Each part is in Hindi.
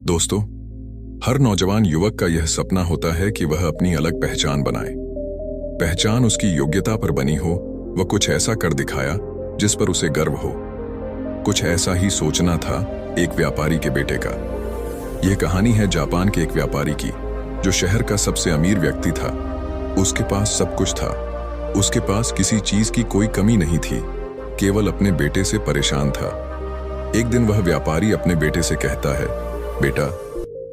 दोस्तों, हर नौजवान युवक का यह सपना होता है कि वह अपनी अलग पहचान बनाए। पहचान उसकी योग्यता पर बनी हो, वह कुछ ऐसा कर दिखाया जिस पर उसे गर्व हो। कुछ ऐसा ही सोचना था एक व्यापारी के बेटे का। यह कहानी है जापान के एक व्यापारी की, जो शहर का सबसे अमीर व्यक्ति था। उसके पास सब कुछ था। उसके पास किसी चीज की कोई कमी नहीं थी, केवल अपने बेटे से परेशान था। एक दिन वह व्यापारी अपने बेटे से कहता है, बेटा,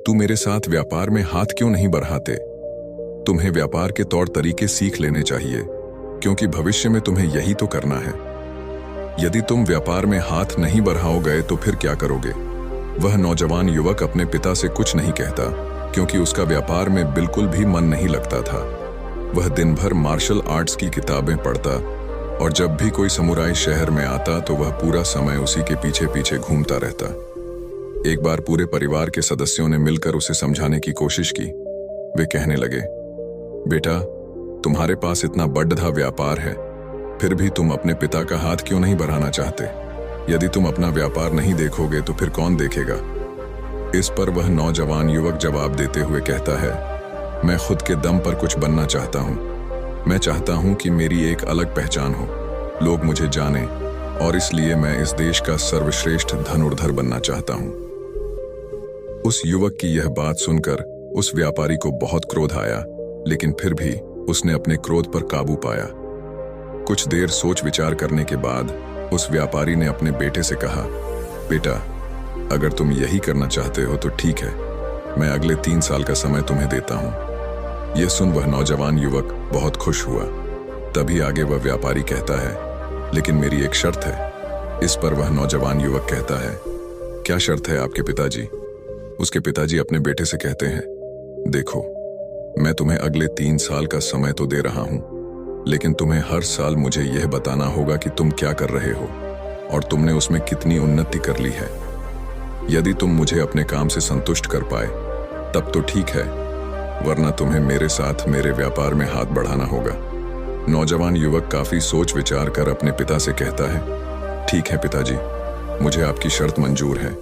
तू मेरे साथ व्यापार में हाथ क्यों नहीं बढ़ाते? तुम्हें व्यापार के तौर तरीके सीख लेने चाहिए, क्योंकि भविष्य में तुम्हें यही तो करना है। यदि तुम व्यापार में हाथ नहीं बढ़ाओगे तो फिर क्या करोगे? वह नौजवान युवक अपने पिता से कुछ नहीं कहता, क्योंकि उसका व्यापार में बिल्कुल भी मन नहीं लगता था। वह दिन भर मार्शल आर्ट्स की किताबें पढ़ता, और जब भी कोई समुराई शहर में आता तो वह पूरा समय उसी के पीछे पीछे घूमता रहता। एक बार पूरे परिवार के सदस्यों ने मिलकर उसे समझाने की कोशिश की। वे कहने लगे, बेटा, तुम्हारे पास इतना बड़ा व्यापार है, फिर भी तुम अपने पिता का हाथ क्यों नहीं बढ़ाना चाहते? यदि तुम अपना व्यापार नहीं देखोगे तो फिर कौन देखेगा? इस पर वह नौजवान युवक जवाब देते हुए कहता है, मैं खुद के दम पर कुछ बनना चाहता हूँ। मैं चाहता हूँ कि मेरी एक अलग पहचान हो, लोग मुझे जाने, और इसलिए मैं इस देश का सर्वश्रेष्ठ धनुर्धर बनना चाहता हूँ। उस युवक की यह बात सुनकर उस व्यापारी को बहुत क्रोध आया, लेकिन फिर भी उसने अपने क्रोध पर काबू पाया। कुछ देर सोच विचार करने के बाद उस व्यापारी ने अपने बेटे से कहा, बेटा, अगर तुम यही करना चाहते हो तो ठीक है, मैं अगले 3 साल का समय तुम्हें देता हूं। यह सुन वह नौजवान युवक बहुत खुश हुआ। तभी आगे वह व्यापारी कहता है, लेकिन मेरी एक शर्त है। इस पर वह नौजवान युवक कहता है, क्या शर्त है आपके पिताजी? उसके पिताजी अपने बेटे से कहते हैं, देखो, मैं तुम्हें अगले 3 साल का समय तो दे रहा हूं, लेकिन तुम्हें हर साल मुझे यह बताना होगा कि तुम क्या कर रहे हो और तुमने उसमें कितनी उन्नति कर ली है। यदि तुम मुझे अपने काम से संतुष्ट कर पाए तब तो ठीक है, वरना तुम्हें मेरे साथ मेरे व्यापार में हाथ बढ़ाना होगा। नौजवान युवक काफी सोच विचार कर अपने पिता से कहता है, ठीक है पिताजी, मुझे आपकी शर्त मंजूर है।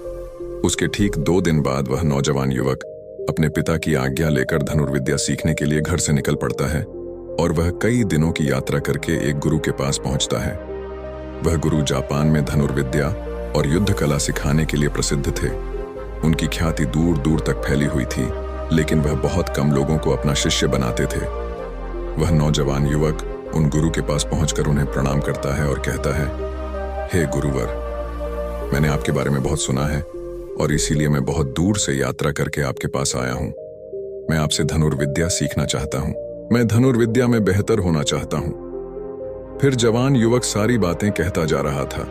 उसके ठीक 2 दिन बाद वह नौजवान युवक अपने पिता की आज्ञा लेकर धनुर्विद्या सीखने के लिए घर से निकल पड़ता है, और वह कई दिनों की यात्रा करके एक गुरु के पास पहुंचता है। वह गुरु जापान में धनुर्विद्या और युद्ध कला सिखाने के लिए प्रसिद्ध थे। उनकी ख्याति दूर दूर तक फैली हुई थी, लेकिन वह बहुत कम लोगों को अपना शिष्य बनाते थे। वह नौजवान युवक उन गुरु के पास पहुंचकर उन्हें प्रणाम करता है और कहता है, हे गुरुवर, मैंने आपके बारे में बहुत सुना है और इसीलिए मैं बहुत दूर से यात्रा करके आपके पास आया हूं। मैं आपसे धनुर्विद्या सीखना चाहता हूं। मैं धनुर्विद्या में बेहतर होना चाहता हूं। फिर जवान युवक सारी बातें कहता जा रहा था,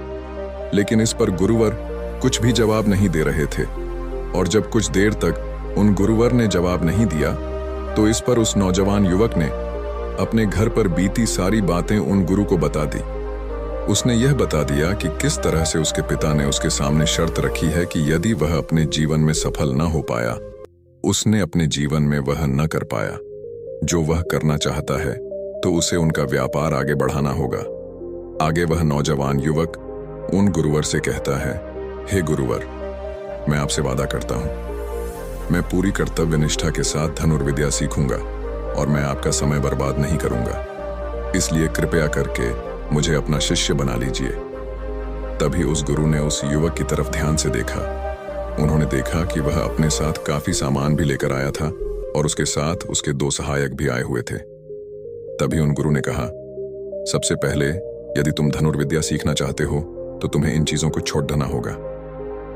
लेकिन इस पर गुरुवर कुछ भी जवाब नहीं दे रहे थे। और जब कुछ देर तक उन गुरुवर ने जवाब नहीं दिया, तो इस पर उस नौजवान युवक ने अपने घर पर बीती सारी बातें उन गुरु को बता दी। उसने यह बता दिया कि किस तरह से उसके पिता ने उसके सामने शर्त रखी है कि यदि वह अपने जीवन में सफल न हो पाया, उसने अपने जीवन में वह न कर पाया जो वह करना चाहता है, तो उसे उनका व्यापार आगे बढ़ाना होगा। आगे वह नौजवान युवक उन गुरुवर से कहता है, हे गुरुवर, मैं आपसे वादा करता हूं, मैं पूरी कर्तव्य निष्ठा के साथ धनुर्विद्या सीखूंगा और मैं आपका समय बर्बाद नहीं करूंगा। इसलिए कृपया करके मुझे अपना शिष्य बना लीजिए। तभी उस गुरु ने उस युवक की तरफ ध्यान से देखा। उन्होंने देखा कि वह अपने साथ काफी सामान भी लेकर आया था और उसके साथ उसके 2 सहायक भी आए हुए थे। तभी उन गुरु ने कहा, सबसे पहले यदि तुम धनुर्विद्या सीखना चाहते हो तो तुम्हें इन चीजों को छोड़ देना होगा,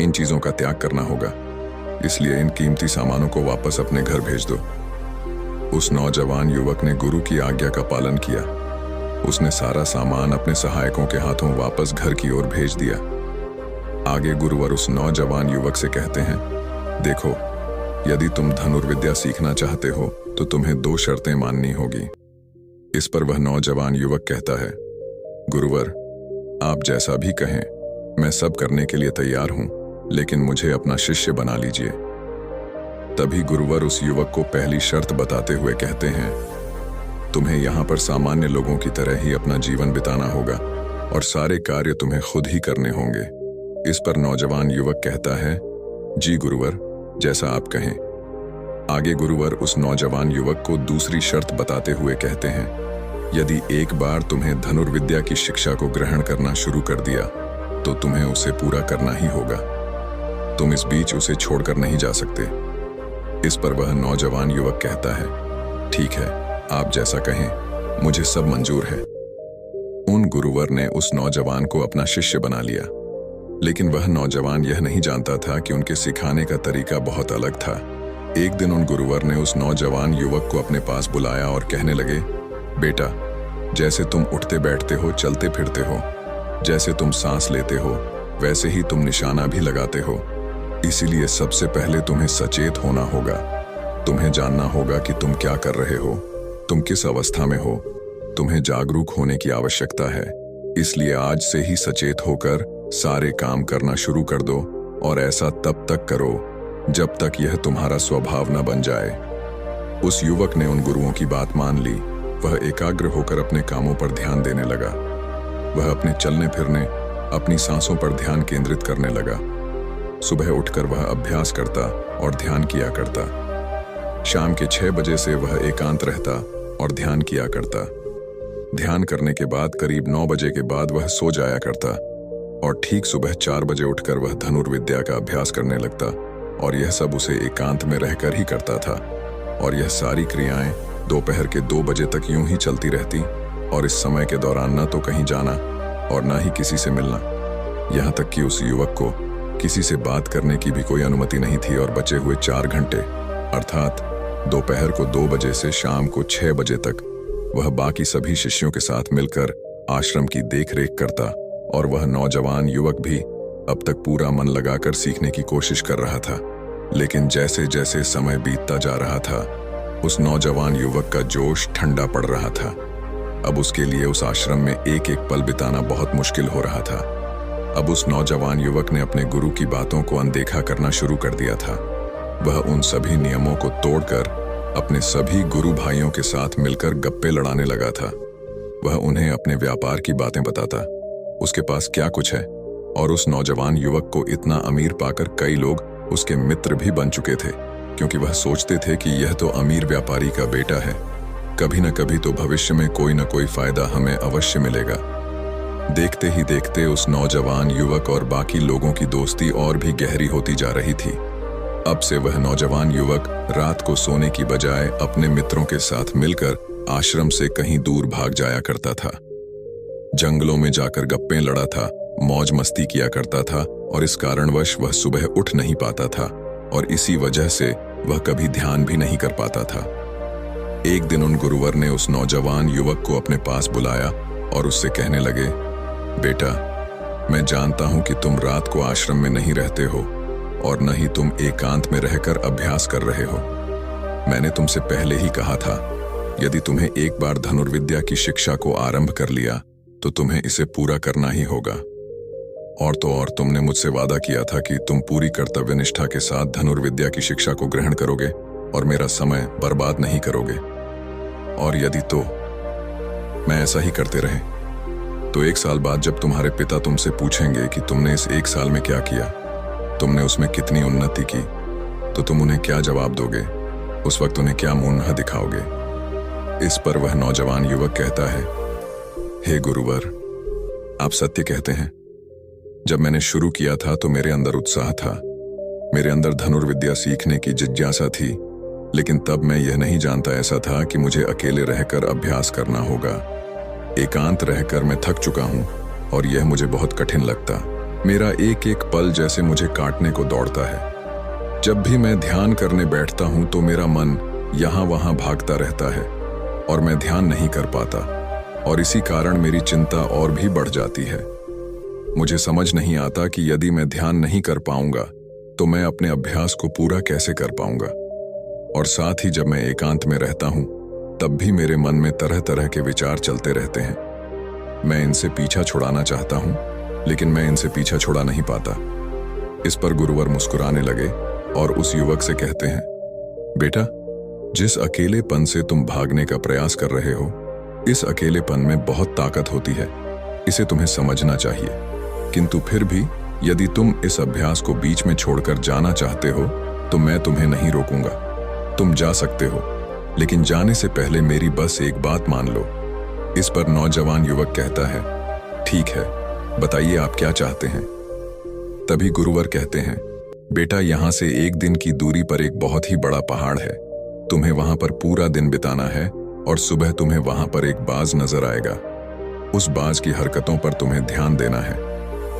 इन चीजों का त्याग करना होगा। इसलिए इन कीमती सामानों को वापस अपने घर भेज दो। उस नौजवान युवक ने गुरु की आज्ञा का पालन किया। उसने सारा सामान अपने सहायकों के हाथों वापस घर की ओर भेज दिया। आगे गुरुवर उस नौजवान युवक से कहते हैं, देखो, यदि तुम धनुर्विद्या सीखना चाहते हो तो तुम्हें 2 शर्तें माननी होगी। इस पर वह नौजवान युवक कहता है, गुरुवर, आप जैसा भी कहें, मैं सब करने के लिए तैयार हूं, लेकिन मुझे अपना शिष्य बना लीजिए। तभी गुरुवर उस युवक को पहली शर्त बताते हुए कहते हैं, तुम्हें यहाँ पर सामान्य लोगों की तरह ही अपना जीवन बिताना होगा और सारे कार्य तुम्हें खुद ही करने होंगे। इस पर नौजवान युवक कहता है, जी गुरुवर, जैसा आप कहें। आगे गुरुवर उस नौजवान युवक को दूसरी शर्त बताते हुए कहते हैं, यदि एक बार तुम्हें धनुर्विद्या की शिक्षा को ग्रहण करना शुरू कर दिया तो तुम्हें उसे पूरा करना ही होगा। तुम इस बीच उसे छोड़कर नहीं जा सकते। इस पर वह नौजवान युवक कहता है, ठीक है, आप जैसा कहें, मुझे सब मंजूर है। उन गुरुवर ने उस नौजवान को अपना शिष्य बना लिया, लेकिन वह नौजवान यह नहीं जानता था कि उनके सिखाने का तरीका बहुत अलग था। एक दिन उन गुरुवर ने उस नौजवान युवक को अपने पास बुलाया और कहने लगे, बेटा, जैसे तुम उठते बैठते हो, चलते फिरते हो, जैसे तुम सांस लेते हो, वैसे ही तुम निशाना भी लगाते हो। इसीलिए सबसे पहले तुम्हें सचेत होना होगा। तुम्हें जानना होगा कि तुम क्या कर रहे हो, तुम किस अवस्था में हो। तुम्हें जागरूक होने की आवश्यकता है। इसलिए आज से ही सचेत होकर सारे काम करना शुरू कर दो, और ऐसा तब तक करो जब तक यह तुम्हारा स्वभाव न बन जाए। उस युवक ने उन गुरुओं की बात मान ली। वह एकाग्र होकर अपने कामों पर ध्यान देने लगा। वह अपने चलने फिरने, अपनी सांसों पर ध्यान केंद्रित करने लगा। सुबह उठकर वह अभ्यास करता और ध्यान किया करता। शाम के 6 बजे से वह एकांत रहता और ध्यान किया करता। ध्यान करने के बाद करीब 9 बजे के बाद वह सो जाया करता और ठीक सुबह 4 बजे उठकर वह धनुर्विद्या का अभ्यास करने लगता, और यह सब उसे एकांत में रहकर ही करता था। और यह सारी क्रियाएं दोपहर के 2 बजे तक यूं ही चलती रहती, और इस समय के दौरान न तो कहीं जाना और न ही किसी से मिलना। यहाँ तक कि उस युवक को किसी से बात करने की भी कोई अनुमति नहीं थी, और बचे हुए 4 घंटे अर्थात दोपहर को 2 बजे से शाम को 6 बजे तक वह बाकी सभी शिष्यों के साथ मिलकर आश्रम की देखरेख करता। और वह नौजवान युवक भी अब तक पूरा मन लगाकर सीखने की कोशिश कर रहा था। लेकिन जैसे जैसे समय बीतता जा रहा था, उस नौजवान युवक का जोश ठंडा पड़ रहा था। अब उसके लिए उस आश्रम में एक एक पल बिताना बहुत मुश्किल हो रहा था। अब उस नौजवान युवक ने अपने गुरु की बातों को अनदेखा करना शुरू कर दिया था। वह उन सभी नियमों को तोड़कर अपने सभी गुरु भाइयों के साथ मिलकर गप्पे लड़ाने लगा था। वह उन्हें अपने व्यापार की बातें बताता, उसके पास क्या कुछ है, और उस नौजवान युवक को इतना अमीर पाकर कई लोग उसके मित्र भी बन चुके थे, क्योंकि वह सोचते थे कि यह तो अमीर व्यापारी का बेटा है, कभी न कभी तो भविष्य में कोई न कोई फायदा हमें अवश्य मिलेगा। देखते ही देखते उस नौजवान युवक और बाकी लोगों की दोस्ती और भी गहरी होती जा रही थी। अब से वह नौजवान युवक रात को सोने की बजाय अपने मित्रों के साथ मिलकर आश्रम से कहीं दूर भाग जाया करता था। जंगलों में जाकर गप्पे लड़ा था, मौज मस्ती किया करता था, और इस कारणवश वह सुबह उठ नहीं पाता था, और इसी वजह से वह कभी ध्यान भी नहीं कर पाता था। एक दिन उन गुरुवर ने उस नौजवान युवक को अपने पास बुलाया और उससे कहने लगे, बेटा, मैं जानता हूं कि तुम रात को आश्रम में नहीं रहते हो और न ही तुम एकांत में रहकर अभ्यास कर रहे हो। मैंने तुमसे पहले ही कहा था, यदि तुम्हें एक बार धनुर्विद्या की शिक्षा को आरंभ कर लिया तो तुम्हें इसे पूरा करना ही होगा। और तो और तुमने मुझसे वादा किया था कि तुम पूरी कर्तव्य निष्ठा के साथ धनुर्विद्या की शिक्षा को ग्रहण करोगे और मेरा समय बर्बाद नहीं करोगे। और यदि तो मैं ऐसा ही करते रहे तो 1 साल बाद जब तुम्हारे पिता तुमसे पूछेंगे कि तुमने इस 1 साल में क्या किया, तुमने उसमें कितनी उन्नति की, तो तुम उन्हें क्या जवाब दोगे? उस वक्त उन्हें क्या मुंह दिखाओगे? इस पर वह नौजवान युवक कहता है, हे गुरुवर, आप सत्य कहते हैं। जब मैंने शुरू किया था तो मेरे अंदर उत्साह था, मेरे अंदर धनुर्विद्या सीखने की जिज्ञासा थी, लेकिन तब मैं यह नहीं जानता ऐसा था कि मुझे अकेले रहकर अभ्यास करना होगा। एकांत रहकर मैं थक चुका हूं और यह मुझे बहुत कठिन लगता। मेरा एक एक पल जैसे मुझे काटने को दौड़ता है। जब भी मैं ध्यान करने बैठता हूं तो मेरा मन यहां वहां भागता रहता है और मैं ध्यान नहीं कर पाता, और इसी कारण मेरी चिंता और भी बढ़ जाती है। मुझे समझ नहीं आता कि यदि मैं ध्यान नहीं कर पाऊंगा तो मैं अपने अभ्यास को पूरा कैसे कर पाऊंगा। और साथ ही जब मैं एकांत में रहता हूं तब भी मेरे मन में तरह तरह के विचार चलते रहते हैं। मैं इनसे पीछा छुड़ाना चाहता हूं, लेकिन मैं इनसे पीछा छुड़ा नहीं पाता। इस पर गुरुवर मुस्कुराने लगे और उस युवक से कहते हैं, बेटा, जिस अकेलेपन से तुम भागने का प्रयास कर रहे हो, इस अकेलेपन में बहुत ताकत होती है, इसे तुम्हें समझना चाहिए। किंतु फिर भी यदि तुम इस अभ्यास को बीच में छोड़कर जाना चाहते हो तो मैं तुम्हें नहीं रोकूंगा। तुम जा सकते हो, लेकिन जाने से पहले मेरी बस एक बात मान लो। इस पर नौजवान युवक कहता है, ठीक है, बताइए आप क्या चाहते हैं। तभी गुरुवर कहते हैं, बेटा यहाँ से एक दिन की दूरी पर एक बहुत ही बड़ा पहाड़ है। तुम्हें वहां पर पूरा दिन बिताना है और सुबह तुम्हें वहां पर एक बाज नजर आएगा। उस बाज की हरकतों पर तुम्हें ध्यान देना है।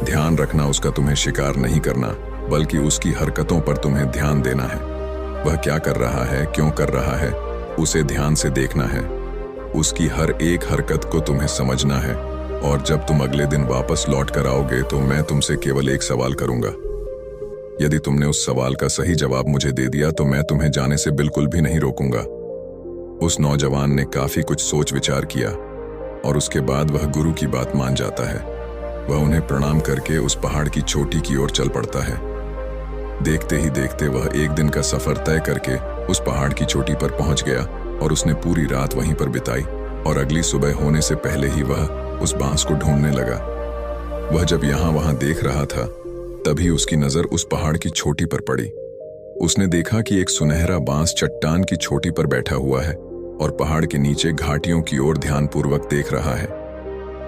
ध्यान रखना उसका तुम्हें शिकार नहीं करना, बल्कि उसकी हरकतों पर तुम्हें ध्यान देना है। वह क्या कर रहा है, क्यों कर रहा है, उसे ध्यान से देखना है। उसकी हर एक हरकत को तुम्हें समझना है। और जब तुम अगले दिन वापस लौट कर आओगे तो मैं तुमसे केवल एक सवाल करूंगा। यदि तुमने उस सवाल का सही जवाब मुझे दे दिया तो मैं तुम्हें जाने से बिल्कुल भी नहीं रोकूंगा। उस नौजवान ने काफी कुछ सोच विचार किया और उसके बाद वह गुरु की बात मान जाता है। वह उन्हें प्रणाम करके उस पहाड़ की चोटी की ओर चल पड़ता है। देखते ही देखते वह एक दिन का सफर तय करके उस पहाड़ की चोटी पर पहुंच गया और उसने पूरी रात वहीं पर बिताई और अगली सुबह होने से पहले ही वह उस बांस को ढूंढने लगा। वह जब यहाँ वहां देख रहा था तभी उसकी नजर उस पहाड़ की चोटी पर पड़ी। उसने देखा कि एक सुनहरा बांस चट्टान की चोटी पर बैठा हुआ है और पहाड़ के नीचे घाटियों की ओर ध्यानपूर्वक देख रहा है।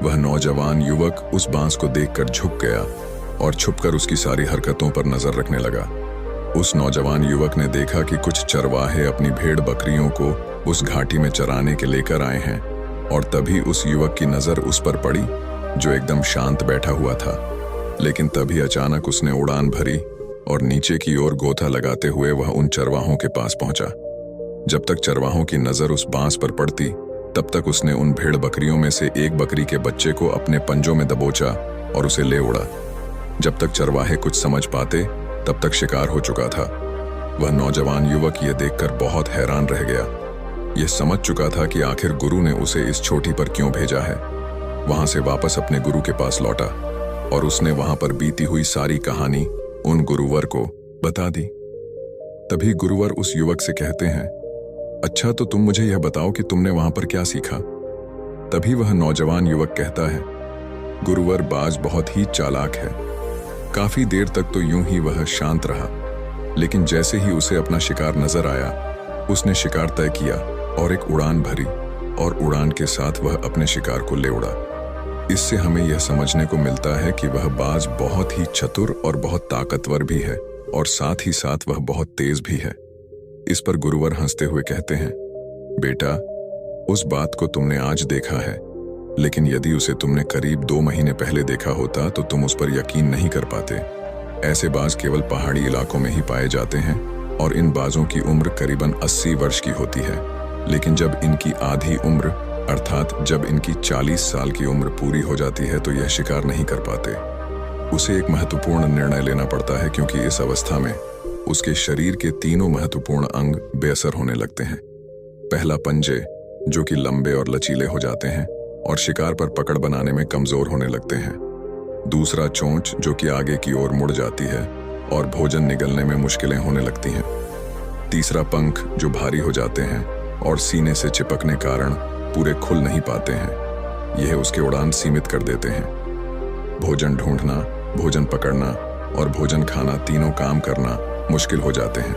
वह नौजवान युवक उस बांस को देखकर झुक गया और छुपकर उसकी सारी हरकतों पर नजर रखने लगा। उस नौजवान युवक ने देखा कि कुछ चरवाहे अपनी भेड़ बकरियों को उस घाटी में चराने के लेकर आए हैं और तभी उस युवक की नजर उस पर पड़ी जो एकदम शांत बैठा हुआ था। लेकिन तभी अचानक उसने उड़ान भरी और नीचे की ओर गोता लगाते हुए वह उन चरवाहों के पास पहुंचा। जब तक चरवाहों की नजर उस बांस पर पड़ती तब तक उसने उन भेड़ बकरियों में से एक बकरी के बच्चे को अपने पंजों में दबोचा और उसे ले उड़ा। जब तक चरवाहे कुछ समझ पाते तब तक शिकार हो चुका था। वह नौजवान युवक यह देखकर बहुत हैरान रह गया। यह समझ चुका था कि आखिर गुरु ने उसे इस चोटी पर क्यों भेजा है। वहां से वापस अपने गुरु के पास लौटा और उसने वहां पर बीती हुई सारी कहानी उन गुरुवर को बता दी। तभी गुरुवर उस युवक से कहते हैं, अच्छा तो तुम मुझे यह बताओ कि तुमने वहां पर क्या सीखा। तभी वह नौजवान युवक कहता है, गुरुवर बाज बहुत ही चालाक है। काफी देर तक तो यूं ही वह शांत रहा, लेकिन जैसे ही उसे अपना शिकार नजर आया उसने शिकार तय किया और एक उड़ान भरी और उड़ान के साथ वह अपने शिकार को ले उड़ा। इससे हमें यह समझने को मिलता है कि वह बाज बहुत ही चतुर और बहुत ताकतवर भी है और साथ ही साथ वह बहुत तेज भी है। इस पर गुरुवर हंसते हुए कहते हैं, बेटा उस बात को तुमने आज देखा है, लेकिन यदि उसे तुमने करीब 2 महीने पहले देखा होता तो तुम उस पर यकीन नहीं कर पाते। ऐसे बाज केवल पहाड़ी इलाकों में ही पाए जाते हैं और इन बाजों की उम्र करीबन 80 वर्ष की होती है। लेकिन जब इनकी आधी उम्र अर्थात जब इनकी 40 साल की उम्र पूरी हो जाती है तो यह शिकार नहीं कर पाते। उसे एक महत्वपूर्ण निर्णय लेना पड़ता है क्योंकि इस अवस्था में उसके शरीर के तीनों महत्वपूर्ण अंग बेअसर होने लगते हैं। पहला पंजे जो कि लंबे और लचीले हो जाते हैं और शिकार पर पकड़ बनाने में कमजोर होने लगते हैं। दूसरा चोंच जो कि आगे की ओर मुड़ जाती है और भोजन निगलने में मुश्किलें होने लगती हैं। तीसरा पंख जो भारी हो जाते हैं और सीने से चिपकने कारण पूरे खुल नहीं पाते हैं। यह उसके उड़ान सीमित कर देते हैं। भोजन ढूंढना, भोजन पकड़ना और भोजन खाना तीनों काम करना मुश्किल हो जाते हैं।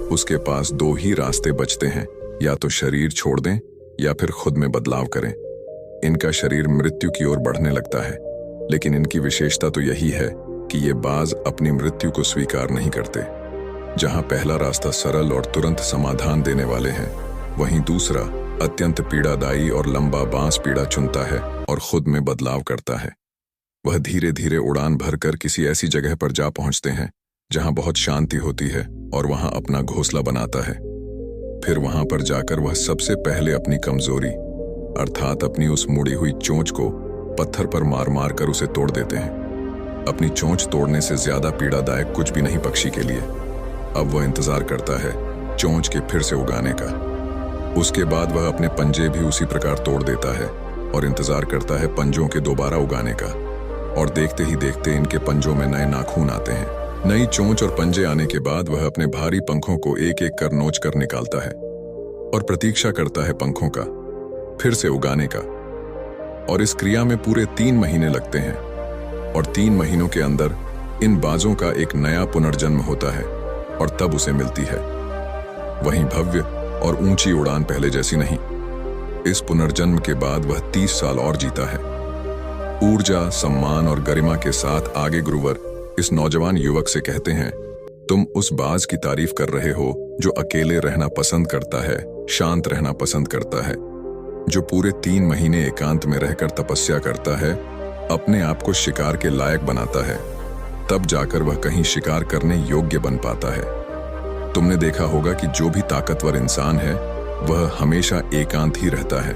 उसके पास 2 ही रास्ते बचते हैं, या तो शरीर छोड़ दें या फिर खुद में बदलाव करें। इनका शरीर मृत्यु की ओर बढ़ने लगता है, लेकिन इनकी विशेषता तो यही है कि ये बाज अपनी मृत्यु को स्वीकार नहीं करते। जहां पहला रास्ता सरल और तुरंत समाधान देने वाले हैं, वहीं दूसरा अत्यंत पीड़ादायी और लंबा बांस पीड़ा चुनता है और खुद में बदलाव करता है। वह धीरे धीरे उड़ान भरकर किसी ऐसी जगह पर जा पहुंचते हैं जहां बहुत शांति होती है और वहां अपना घोंसला बनाता है। फिर वहां पर जाकर वह सबसे पहले अपनी कमजोरी अर्थात अपनी उस मुड़ी हुई चोंच को पत्थर पर मार मार कर उसे तोड़ देते हैं। अपनी चोंच तोड़ने से ज्यादा पीड़ादायक कुछ भी नहीं पक्षी के लिए। अब वह इंतजार करता है चोंच के फिर से उगाने का। उसके बाद वह अपने पंजे भी उसी प्रकार तोड़ देता है और इंतजार करता है पंजों के दोबारा उगाने का। और देखते ही देखते इनके पंजों में नए नाखून आते हैं। नई चोंच और पंजे आने के बाद वह अपने भारी पंखों को एक एक कर नोच कर निकालता है और प्रतीक्षा करता है पंखों का फिर से उगाने का। और इस क्रिया में पूरे 3 महीने लगते हैं और 3 महीनों के अंदर इन बाजों का एक नया पुनर्जन्म होता है। और तब उसे मिलती है। वहीं भव्य और ऊंची उड़ान पहले जैसी नहीं। इस पुनर्जन्म के बाद वह 30 साल और जीता है। ऊर्जा, सम्मान और गरिमा के साथ आगे गुरुवर इस नौजवान युवक से कहते हैं, तुम उस बाज की तारीफ कर रहे हो जो अकेले रहना पसंद करता है, शांत रहना पसंद करता है, जो पूरे 3 महीने एकांत में रहकर तपस्या करता है, अपने आप को शिकार के लायक बनाता है, तब जाकर वह कहीं शिकार करने योग्य बन पाता है। तुमने देखा होगा कि जो भी ताकतवर इंसान है वह हमेशा एकांत ही रहता है,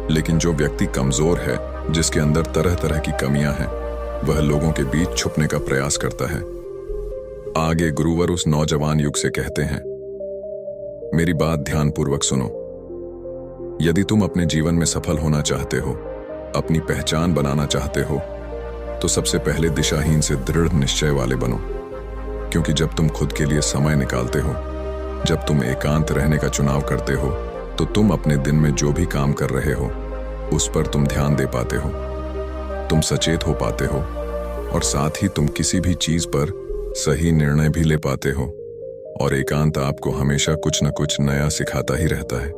लेकिन जो व्यक्ति कमजोर है, जिसके अंदर तरह तरह की कमियां हैं, वह लोगों के बीच छुपने का प्रयास करता है। आगे गुरुवर उस नौजवान युग से कहते हैं, मेरी बात ध्यानपूर्वक सुनो। यदि तुम अपने जीवन में सफल होना चाहते हो, अपनी पहचान बनाना चाहते हो, तो सबसे पहले दिशाहीन से दृढ़ निश्चय वाले बनो। क्योंकि जब तुम खुद के लिए समय निकालते हो, जब तुम एकांत रहने का चुनाव करते हो, तो तुम अपने दिन में जो भी काम कर रहे हो उस पर तुम ध्यान दे पाते हो, तुम सचेत हो पाते हो और साथ ही तुम किसी भी चीज पर सही निर्णय भी ले पाते हो। और एकांत आपको हमेशा कुछ न कुछ नया सिखाता ही रहता है।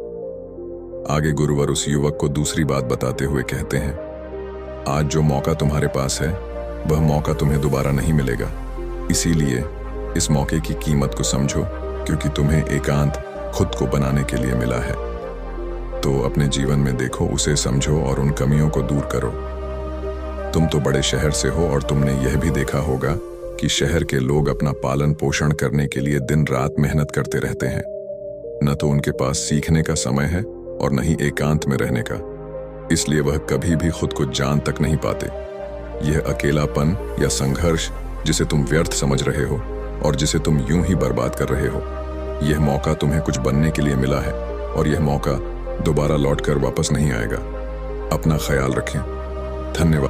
आगे गुरुवर उस युवक को दूसरी बात बताते हुए कहते हैं, आज जो मौका तुम्हारे पास है वह मौका तुम्हें दोबारा नहीं मिलेगा। इसीलिए इस मौके की कीमत को समझो, क्योंकि तुम्हें एकांत खुद को बनाने के लिए मिला है। तो अपने जीवन में देखो, उसे समझो और उन कमियों को दूर करो। तुम तो बड़े शहर से हो और तुमने यह भी देखा होगा कि शहर के लोग अपना पालन पोषण करने के लिए दिन रात मेहनत करते रहते हैं। न तो उनके पास सीखने का समय है और न ही एकांत में रहने का, इसलिए वह कभी भी खुद को जान तक नहीं पाते। यह अकेलापन या संघर्ष जिसे तुम व्यर्थ समझ रहे हो और जिसे तुम यूं ही बर्बाद कर रहे हो, यह मौका तुम्हें कुछ बनने के लिए मिला है और यह मौका दोबारा लौटकर वापस नहीं आएगा। अपना ख्याल रखें। धन्यवाद।